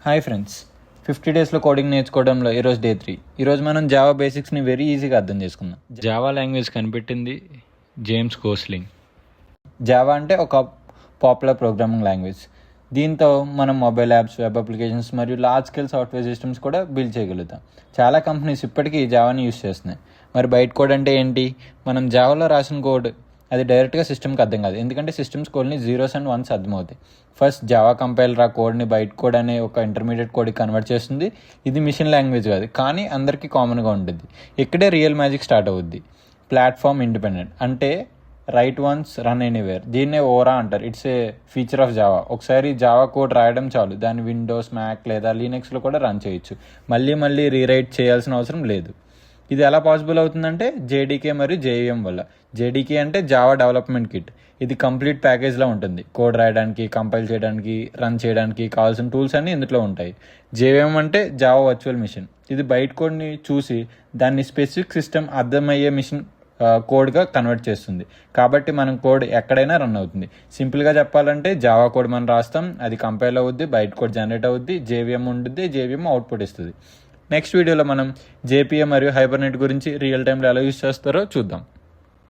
Hi friends, 50 డేస్లో coding నేర్చుకోవడంలో ఈరోజు డే 3. ఈరోజు మనం జావా బేసిక్స్ని వెరీ ఈజీగా అర్థం చేసుకుందాం. జావా లాంగ్వేజ్ కనిపెట్టింది జేమ్స్ గోస్లింగ్. జావా అంటే ఒక పాపులర్ ప్రోగ్రామింగ్ లాంగ్వేజ్. దీంతో మనం మొబైల్ యాప్స్, వెబ్ అప్లికేషన్స్ మరియు లార్జ్ స్కేల్ సాఫ్ట్వేర్ సిస్టమ్స్ కూడా బిల్డ్ చేయగలుగుతాం. చాలా కంపెనీస్ ఇప్పటికీ జావాని యూస్ చేస్తున్నాయి. మరి బైట్ కోడ్ అంటే ఏంటి? మనం జావాలో రాసిన కోడ్ అది డైరెక్ట్గా సిస్టమ్కి అర్థం కాదు, ఎందుకంటే సిస్టమ్స్ కోడ్ని 0s and 1s అర్థమవుతాయి. ఫస్ట్ జావా కంపైలర్ ఆ కోడ్ని బైట్ కోడ్ అనే ఒక ఇంటర్మీడియట్ కోడ్కి కన్వర్ట్ చేస్తుంది. ఇది మిషన్ లాంగ్వేజ్ కాదు, కానీ అందరికీ కామన్గా ఉంటుంది. ఇక్కడే రియల్ మ్యాజిక్ స్టార్ట్ అవుద్ది. ప్లాట్ఫామ్ ఇండిపెండెంట్ అంటే రైట్ వన్స్ రన్ ఎనీవేర్. దీన్నే ఓరా అంటారు. It's a feature of Java. ఒకసారి జావా కోడ్ రాయడం చాలు, దాన్ని విండోస్, మ్యాక్ లేదా లీనక్స్లో కూడా రన్ చేయొచ్చు. మళ్ళీ రీరైట్ చేయాల్సిన అవసరం లేదు. ఇది ఎలా పాసిబుల్ అవుతుందంటే జేడీకే మరియు జేవిఎం వల్ల. జేడీకే అంటే జావా డెవలప్మెంట్ కిట్. ఇది కంప్లీట్ ప్యాకేజ్లో ఉంటుంది. కోడ్ రాయడానికి, కంపైల్ చేయడానికి, రన్ చేయడానికి కావాల్సిన టూల్స్ అన్నీ ఇందులో ఉంటాయి. జేవిఎం అంటే జావా వర్చువల్ మిషన్. ఇది బైట్ కోడ్ని చూసి దాన్ని స్పెసిఫిక్ సిస్టమ్ అర్థమయ్యే మిషన్ కోడ్గా కన్వర్ట్ చేస్తుంది. కాబట్టి మనం కోడ్ ఎక్కడైనా రన్ అవుతుంది. సింపుల్గా చెప్పాలంటే జావా కోడ్ మనం రాస్తాం, అది కంపైల్ అవుద్ది, బైట్ కోడ్ జనరేట్ అవుద్ది, జేవిఎం ఉంటుంది, జేవిఎం అవుట్పుట్ ఇస్తుంది. నెక్స్ట్ వీడియోలో మనం జేపీఏ మరియు హైబర్నెట్ గురించి రియల్ టైంలో ఎలా యూస్ చేస్తారో చూద్దాం.